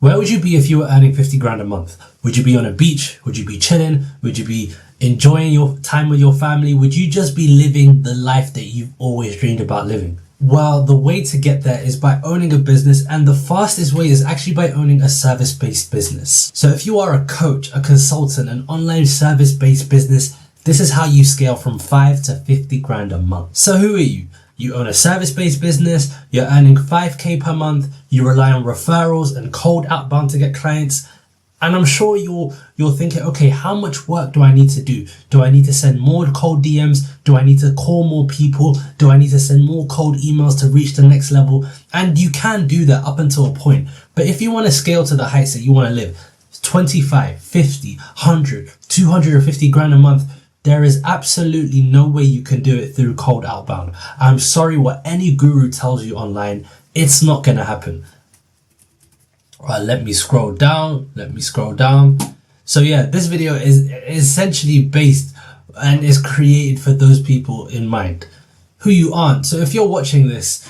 Where would you be if you were earning 50 grand a month? Would you be on a beach? Would you be chilling? Would you be enjoying your time with your family? Would you just be living the life that you've always dreamed about living? Well, the way to get there is by owning a business, and the fastest way is actually by owning a service-based business. So if you are a coach, a consultant, an online service-based business, this is how you scale from 5 to 50 grand a month. So who are you? You own a service-based business, you're earning 5k per month, you rely on referrals and cold outbound to get clients. And I'm sure you're thinking, okay, how much work do I need to do? Do I need to send more cold DMs? Do I need to call more people? Do I need to send more cold emails to reach the next level? And you can do that up until a point. But if you want to scale to the heights that you want to live, 25, 50, 100, 250 grand a month, there is absolutely no way you can do it through cold outbound. I'm sorry what any guru tells you online, it's not going to happen. Let me scroll down. So yeah, this video is essentially based and is created for those people in mind who you aren't. So if you're watching this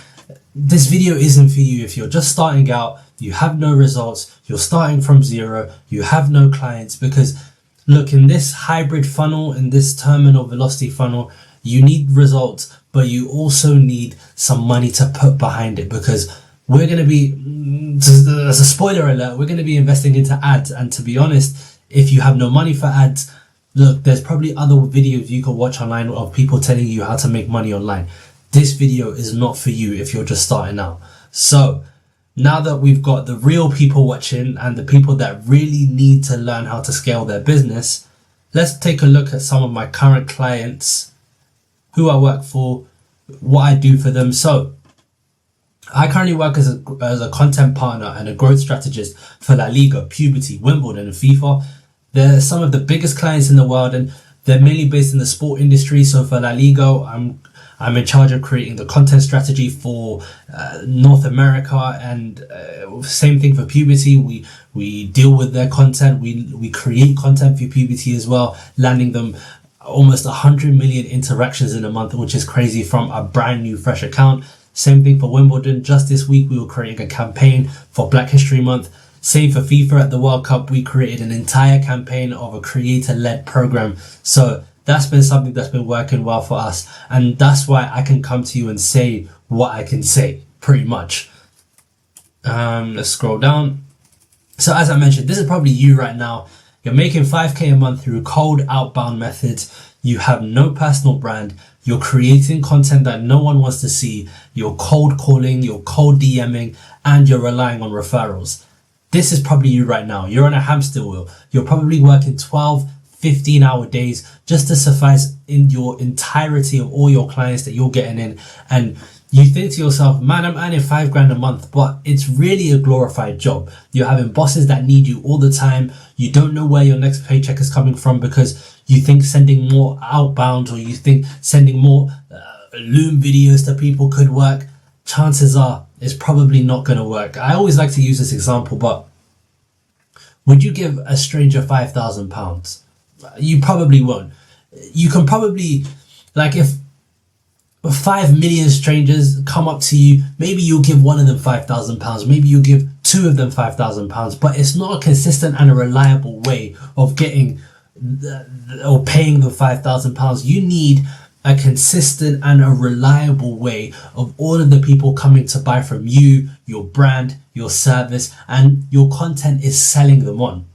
video isn't for you. If you're just starting out, you have no results, you're starting from zero, you have no clients, because look, in this hybrid funnel, in this terminal velocity funnel, you need results, but you also need some money to put behind it, because we're going to be, as a spoiler alert, we're going to be investing into ads. And to be honest, if you have no money for ads, look, there's probably other videos you can watch online of people telling you how to make money online. This video is not for you if you're just starting out. So now that we've got the real people watching and the people that really need to learn how to scale their business, let's take a look at some of my current clients, who I work for, what I do for them. So I currently work as a content partner and a growth strategist for La Liga, Puberty, Wimbledon and FIFA. They're some of the biggest clients in the world, and they're mainly based in the sport industry. So for La Liga, I'm in charge of creating the content strategy for North America, and same thing for Puberty. We deal with their content. We create content for Puberty as well, landing them almost 100 million interactions in a month, which is crazy from a brand new fresh account. Same thing for Wimbledon. Just this week, we were creating a campaign for Black History Month. Same for FIFA at the World Cup. We created an entire campaign of a creator-led program. So that's been something that's been working well for us. And that's why I can come to you and say what I can say, pretty much. Let's scroll down. So as I mentioned, this is probably you right now. You're making 5k a month through cold outbound methods. You have no personal brand. You're creating content that no one wants to see. You're cold calling, you're cold DMing, and you're relying on referrals. This is probably you right now. You're on a hamster wheel. You're probably working 12, 15-hour days just to suffice in your entirety of all your clients that you're getting in. And you think to yourself, man, I'm earning 5 grand a month, but it's really a glorified job. You're having bosses that need you all the time. You don't know where your next paycheck is coming from because you think sending more outbound, or you think sending more Loom videos to people could work. Chances are it's probably not going to work. I always like to use this example, but would you give a stranger £5,000? You probably won't. You can probably, like, if 5 million strangers come up to you, maybe you'll give one of them £5,000, maybe you'll give two of them £5,000, but it's not a consistent and a reliable way of getting or paying them £5,000. You need a consistent and a reliable way of all of the people coming to buy from you, your brand, your service, and your content is selling them on.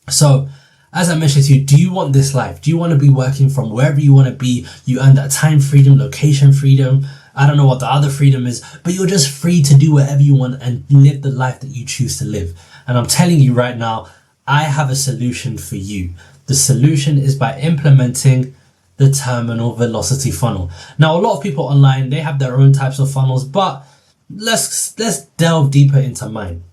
So as I mentioned to you, do you want this life? Do you want to be working from wherever you want to be? You earn that time freedom, location freedom. I don't know what the other freedom is, but you're just free to do whatever you want and live the life that you choose to live. And I'm telling you right now, I have a solution for you. The solution is by implementing the terminal velocity funnel. Now, a lot of people online, they have their own types of funnels, but let's delve deeper into mine.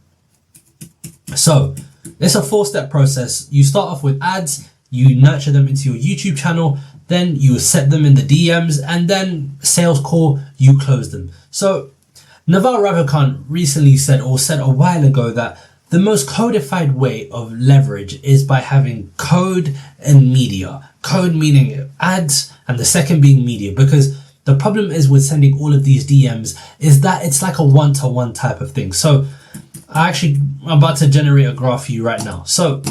So it's a 4-step process. You start off with ads, you nurture them into your YouTube channel, then you set them in the DMs, and then sales call, you close them. So Naval Ravikant recently said a while ago that the most codified way of leverage is by having code and media. Code meaning ads, and the second being media, because the problem is with sending all of these DMs is that it's like a one-to-one type of thing. So I'm about to generate a graph for you right now. So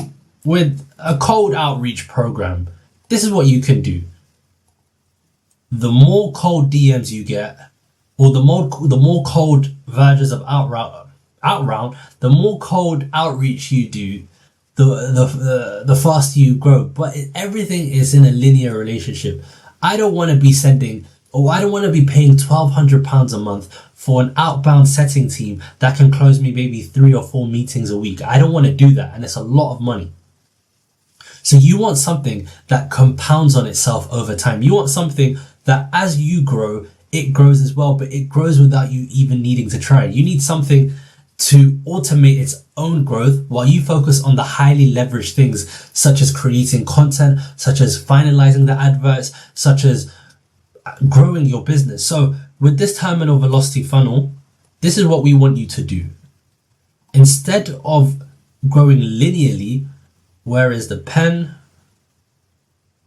with a cold outreach program, this is what you can do. The more cold DMs you get, or the more cold versions of outround, the more cold outreach you do, the faster you grow. But everything is in a linear relationship. I don't want to be paying £1,200 a month for an outbound setting team that can close me maybe 3 or 4 meetings a week. I don't want to do that, and it's a lot of money. So you want something that compounds on itself over time. You want something that as you grow, it grows as well, but it grows without you even needing to try. You need something to automate its own growth while you focus on the highly leveraged things, such as creating content, such as finalizing the adverts, such as growing your business. So with this terminal velocity funnel, this is what we want you to do. Instead of growing linearly, where is the pen?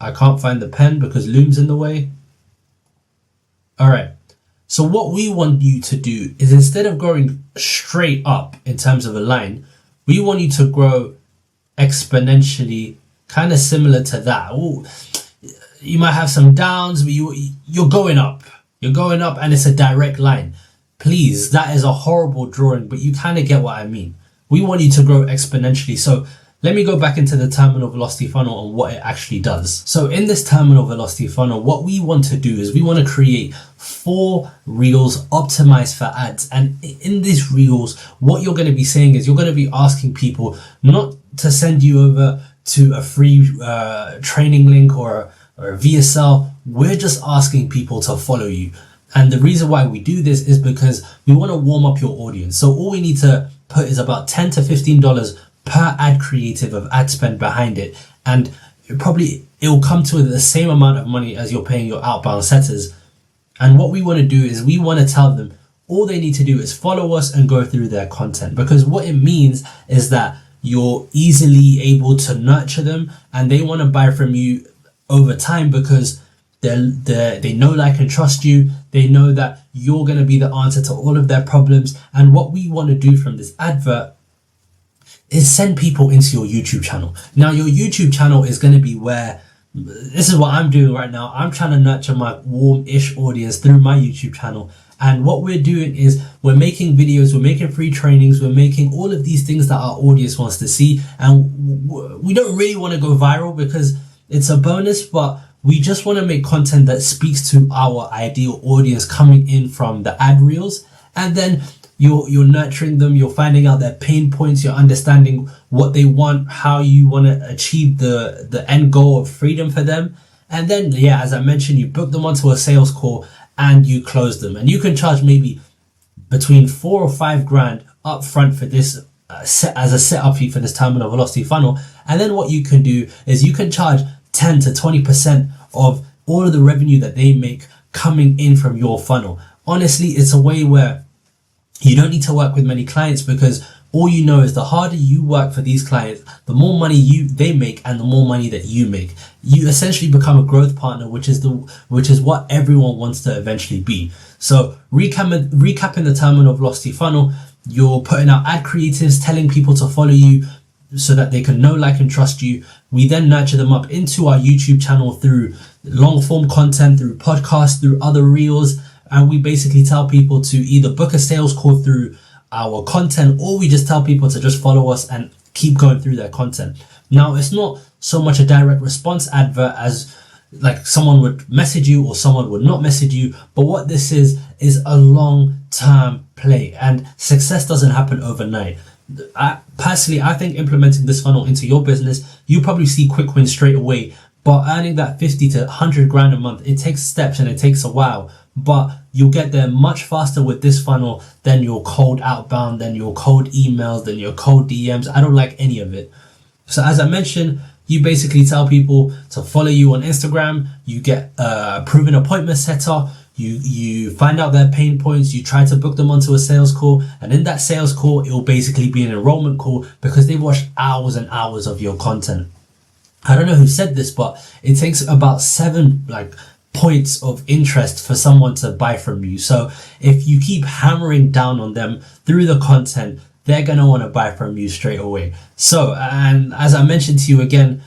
I can't find the pen because Loom's in the way. All right. So what we want you to do is, instead of growing straight up in terms of a line, we want you to grow exponentially, kind of similar to that. Ooh, you might have some downs, but you're going up. You're going up and it's a direct line. Please, that is a horrible drawing, but you kind of get what I mean. We want you to grow exponentially. So let me go back into the terminal velocity funnel and what it actually does. So in this terminal velocity funnel, what we want to do is we want to create 4 reels optimized for ads. And in these reels, what you're going to be saying is you're going to be asking people not to send you over to a free training link or a VSL. We're just asking people to follow you. And the reason why we do this is because we want to warm up your audience. So all we need to put is about $10 to $15 per ad creative of ad spend behind it, and it'll come to the same amount of money as you're paying your outbound setters. And what we want to do is we want to tell them all they need to do is follow us and go through their content, because what it means is that you're easily able to nurture them and they want to buy from you over time, because they know, like, and trust you. They know that you're going to be the answer to all of their problems. And what we want to do from this advert is send people into your YouTube channel. Now, your YouTube channel is going to be where, this is what I'm doing right now. I'm trying to nurture my warm-ish audience through my YouTube channel. And what we're doing is we're making videos, we're making free trainings, we're making all of these things that our audience wants to see. And we don't really want to go viral because it's a bonus, but we just want to make content that speaks to our ideal audience coming in from the ad reels. And then you're nurturing them, you're finding out their pain points, you're understanding what they want, how you want to achieve the end goal of freedom for them. And then, yeah, as I mentioned, you book them onto a sales call and you close them. And you can charge maybe between 4 or 5 grand up front for this as a setup fee for this terminal velocity funnel. And then what you can do is you can charge 10 to 20% of all of the revenue that they make coming in from your funnel. Honestly, it's a way where you don't need to work with many clients, because all you know is the harder you work for these clients, the more money they make and the more money that you make. You essentially become a growth partner, which is what everyone wants to eventually be. So recapping the terminal velocity funnel, you're putting out ad creatives, telling people to follow you so that they can know, like, and trust you. We then nurture them up into our YouTube channel through long form content, through podcasts, through other reels. And we basically tell people to either book a sales call through our content, or we just tell people to just follow us and keep going through their content. Now, it's not so much a direct response advert as like someone would message you or someone would not message you. But what this is a long-term play, and success doesn't happen overnight. I think implementing this funnel into your business, you probably see quick wins straight away. But earning that 50 to 100 grand a month, it takes steps and it takes a while. But you'll get there much faster with this funnel than your cold outbound, than your cold emails, than your cold DMs. I don't like any of it. So as I mentioned, you basically tell people to follow you on Instagram. You get a proven appointment setter. You find out their pain points. You try to book them onto a sales call. And in that sales call, it will basically be an enrollment call, because they've watched hours and hours of your content. I don't know who said this, but it takes about 7 points of interest for someone to buy from you. So if you keep hammering down on them through the content, they're going to want to buy from you straight away. So, and as I mentioned to you again,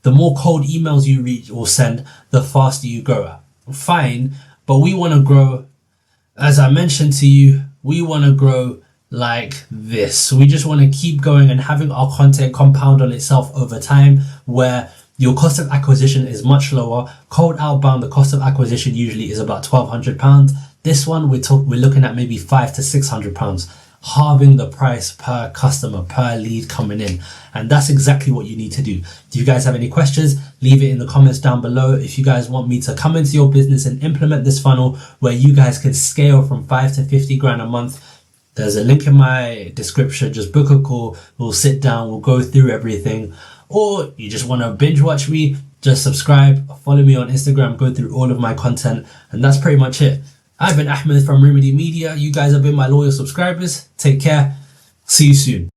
the more cold emails you reach or send, the faster you grow. Fine, but we want to grow, as I mentioned to you, we want to grow like this. We just want to keep going and having our content compound on itself over time, where your cost of acquisition is much lower. Cold outbound, the cost of acquisition usually is about £1,200. This one, we're looking at maybe £500 to £600, halving the price per customer, per lead coming in. And that's exactly what you need to do. Do you guys have any questions? Leave it in the comments down below. If you guys want me to come into your business and implement this funnel where you guys can scale from 5 to 50 grand a month, there's a link in my description. Just book a call. We'll sit down. We'll go through everything. Or you just want to binge watch me, just subscribe, follow me on Instagram, go through all of my content. And that's pretty much it. I've been Ahmed from Remedy Media. You guys have been my loyal subscribers. Take care. See you soon.